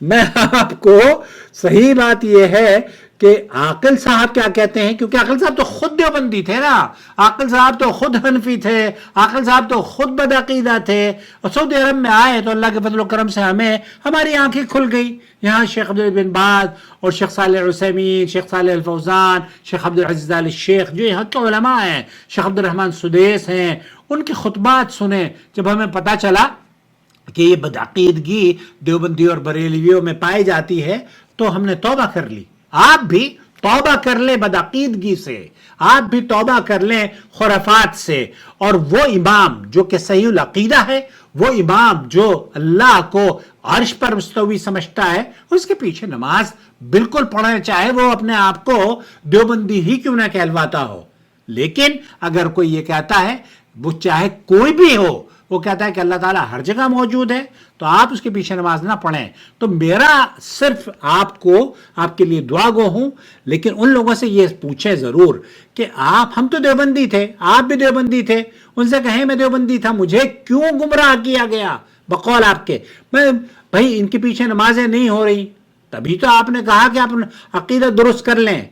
میں آپ کو صحیح بات یہ ہے کہ عاقل صاحب کیا کہتے ہیں، کیونکہ عاقل صاحب تو خود دیوبندی تھے نا، عاقل صاحب تو خود حنفی تھے، عاقل صاحب تو خود بدعقیدہ تھے، اور سعودی عرب میں آئے تو اللہ کے فضل و کرم سے ہماری آنکھیں کھل گئی. یہاں شیخ عبد بن باز اور شیخ صالح العثیمین، شیخ صالح الفوزان، شیخ عبد العزیز آل شیخ جو یہاں کے علماء ہیں، شیخ عبد الرحمن سدیس ہیں، ان کے خطبات سنے. جب ہمیں پتہ چلا کہ یہ بدعقیدگی دیوبندی اور بریلویوں میں پائی جاتی ہے تو ہم نے توبہ کر لی. آپ بھی توبہ کر لیں بدعقیدگی سے، آپ بھی توبہ کر لیں خرافات سے. اور وہ امام جو کہ صحیح العقیدہ ہے، وہ امام جو اللہ کو عرش پر مستوی سمجھتا ہے، اس کے پیچھے نماز بالکل پڑھنا، چاہے وہ اپنے آپ کو دیوبندی ہی کیوں نہ کہلواتا ہو. لیکن اگر کوئی یہ کہتا ہے، وہ چاہے کوئی بھی ہو، وہ کہتا ہے کہ اللہ تعالیٰ ہر جگہ موجود ہے، تو آپ اس کے پیچھے نماز نہ پڑھیں. تو میرا صرف آپ کے لیے دعا گو ہوں، لیکن ان لوگوں سے یہ پوچھیں ضرور کہ ہم تو دیوبندی تھے، آپ بھی دیوبندی تھے، ان سے کہیں میں دیوبندی تھا، مجھے کیوں گمراہ کیا گیا بقول آپ کے؟ بھائی ان کے پیچھے نمازیں نہیں ہو رہی، تبھی تو آپ نے کہا کہ آپ عقیدہ درست کر لیں.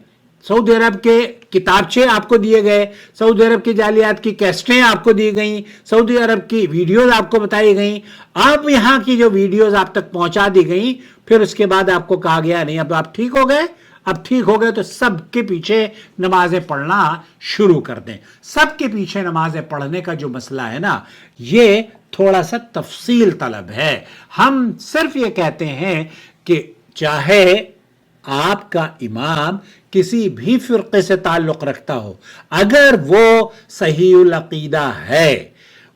سعودی عرب کے کتابچے آپ کو دیے گئے، سعودی عرب کی جعلیات کی کیسٹیں آپ کو دی گئیں، سعودی عرب کی ویڈیوز آپ کو بتائی گئیں. اب یہاں کی جو ویڈیوز آپ تک پہنچا دی گئیں، پھر اس کے بعد آپ کو کہا گیا نہیں اب آپ ٹھیک ہو گئے، اب ٹھیک ہو گئے تو سب کے پیچھے نمازیں پڑھنا شروع کر دیں. سب کے پیچھے نمازیں پڑھنے کا جو مسئلہ ہے نا، یہ تھوڑا سا تفصیل طلب ہے. ہم صرف یہ کہتے ہیں کہ چاہے آپ کا امام کسی بھی فرقے سے تعلق رکھتا ہو، اگر وہ صحیح العقیدہ ہے،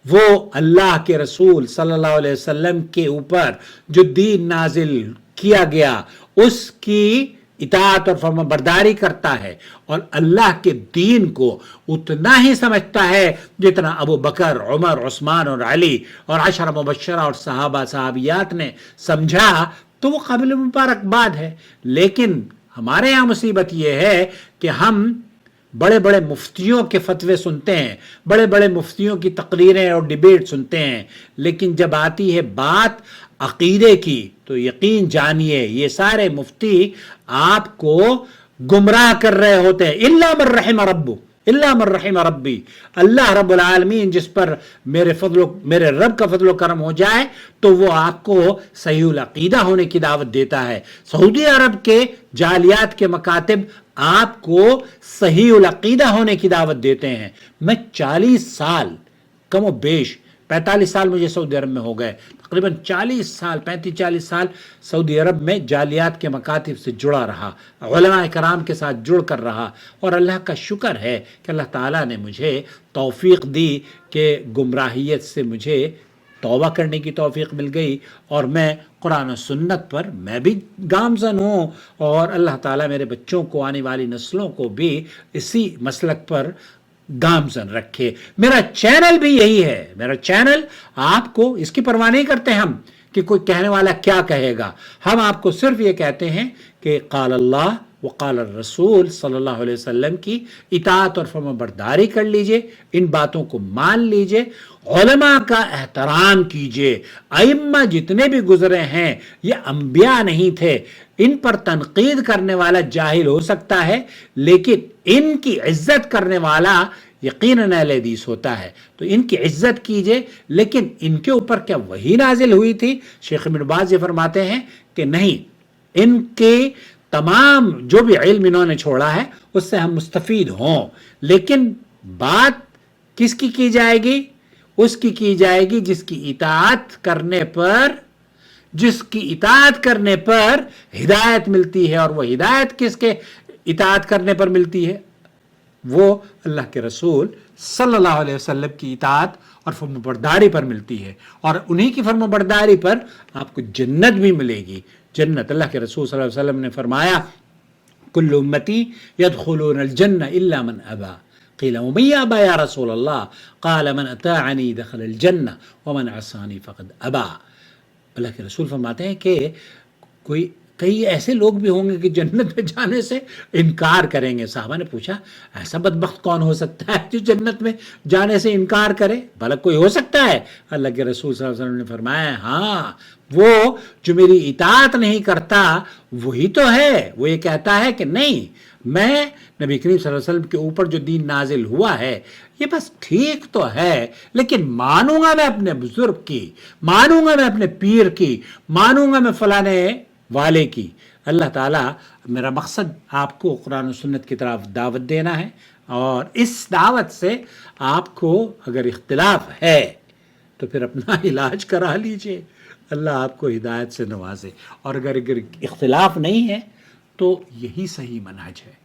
وہ اللہ کے رسول صلی اللہ علیہ وسلم کے اوپر جو دین نازل کیا گیا اس کی اطاعت اور فرما برداری کرتا ہے، اور اللہ کے دین کو اتنا ہی سمجھتا ہے جتنا ابو بکر، عمر، عثمان اور علی اور عشرہ مبشرہ اور صحابہ صحابیات نے سمجھا، تو وہ قابل مبارکباد ہے. لیکن ہمارے یہاں مصیبت یہ ہے کہ ہم بڑے بڑے مفتیوں کے فتوے سنتے ہیں، بڑے بڑے مفتیوں کی تقریریں اور ڈیبیٹ سنتے ہیں، لیکن جب آتی ہے بات عقیدے کی تو یقین جانیے یہ سارے مفتی آپ کو گمراہ کر رہے ہوتے ہیں. الا من رحم ربو، الا من رحم ربی، اللہ رب العالمین جس پر میرے رب کا فضل و کرم ہو جائے تو وہ آپ کو صحیح العقیدہ ہونے کی دعوت دیتا ہے. سعودی عرب کے جعلیات کے مکاتب آپ کو صحیح العقیدہ ہونے کی دعوت دیتے ہیں. میں 40 سال کم و بیش 45 سال مجھے سعودی عرب میں ہو گئے، تقریباً 35-40 سال سعودی عرب میں جعلیات کے مکاتب سے جڑا رہا، علماء کرام کے ساتھ جڑ کر رہا، اور اللہ کا شکر ہے کہ اللہ تعالیٰ نے مجھے توفیق دی کہ گمراہیت سے مجھے توبہ کرنے کی توفیق مل گئی، اور میں قرآن و سنت پر میں بھی گامزن ہوں، اور اللہ تعالیٰ میرے بچوں کو، آنے والی نسلوں کو بھی اسی مسلک پر گامزن رکھے. میرا چینل بھی یہی ہے، میرا چینل آپ کو اس کی پرواہ نہیں کرتے ہم کہ کوئی کہنے والا کیا کہے گا. ہم آپ کو صرف یہ کہتے ہیں کہ قال اللہ وقال الرسول صلی اللہ علیہ وسلم کی اطاعت اور فرما برداری کر لیجئے، ان باتوں کو مان لیجئے، علماء کا احترام کیجئے. ائمہ جتنے بھی گزرے ہیں یہ انبیاء نہیں تھے. ان پر تنقید کرنے والا جاہل ہو سکتا ہے، لیکن ان کی عزت کرنے والا یقیناً اہل حدیث ہوتا ہے. تو ان کی عزت کیجئے. لیکن ان کے اوپر کیا وحی نازل ہوئی تھی؟ شیخ ابن باز یہ فرماتے ہیں کہ نہیں، ان کے تمام جو بھی علم انہوں نے چھوڑا ہے اس سے ہم مستفید ہوں، لیکن بات کس کی جائے گی؟ اس کی جائے گی جس کی اطاعت کرنے پر ہدایت ملتی ہے. اور وہ ہدایت کس کے اطاعت کرنے پر ملتی ہے؟ وہ اللہ کے رسول صلی اللہ علیہ وسلم کی اطاعت اور فرم برداری پر ملتی ہے، اور انہی کی فرم برداری پر آپ کو جنت بھی ملے گی. جنت، اللہ کے رسول صلی اللہ علیہ وسلم نے فرمایا کل امتی يدخلون الجنہ الا من ابا، قیل ومن یابا یا رسول اللہ، قال من اطاعنی دخل الجنہ ومن عصانی فقد ابا. اللہ کے رسول فرماتے ہیں کہ کوئی کئی ایسے لوگ بھی ہوں گے کہ جنت میں جانے سے انکار کریں گے. صحابہ نے پوچھا ایسا بدبخت کون ہو سکتا ہے جو جنت میں جانے سے انکار کرے؟ بھلا کوئی ہو سکتا ہے؟ اللہ کے رسول صلی اللہ علیہ وسلم نے فرمایا ہاں، وہ جو میری اطاعت نہیں کرتا وہی تو ہے. وہ یہ کہتا ہے کہ نہیں، میں نبی کریم صلی اللہ علیہ وسلم کے اوپر جو دین نازل ہوا ہے یہ بس ٹھیک تو ہے، لیکن مانوں گا میں اپنے بزرگ کی، مانوں گا میں اپنے پیر کی، مانوں گا میں فلانے والے کی. اللہ تعالیٰ، میرا مقصد آپ کو قرآن و سنت کی طرف دعوت دینا ہے، اور اس دعوت سے آپ کو اگر اختلاف ہے تو پھر اپنا علاج کرا لیجئے، اللہ آپ کو ہدایت سے نوازے. اور اگر اختلاف نہیں ہے تو یہی صحیح منہج ہے.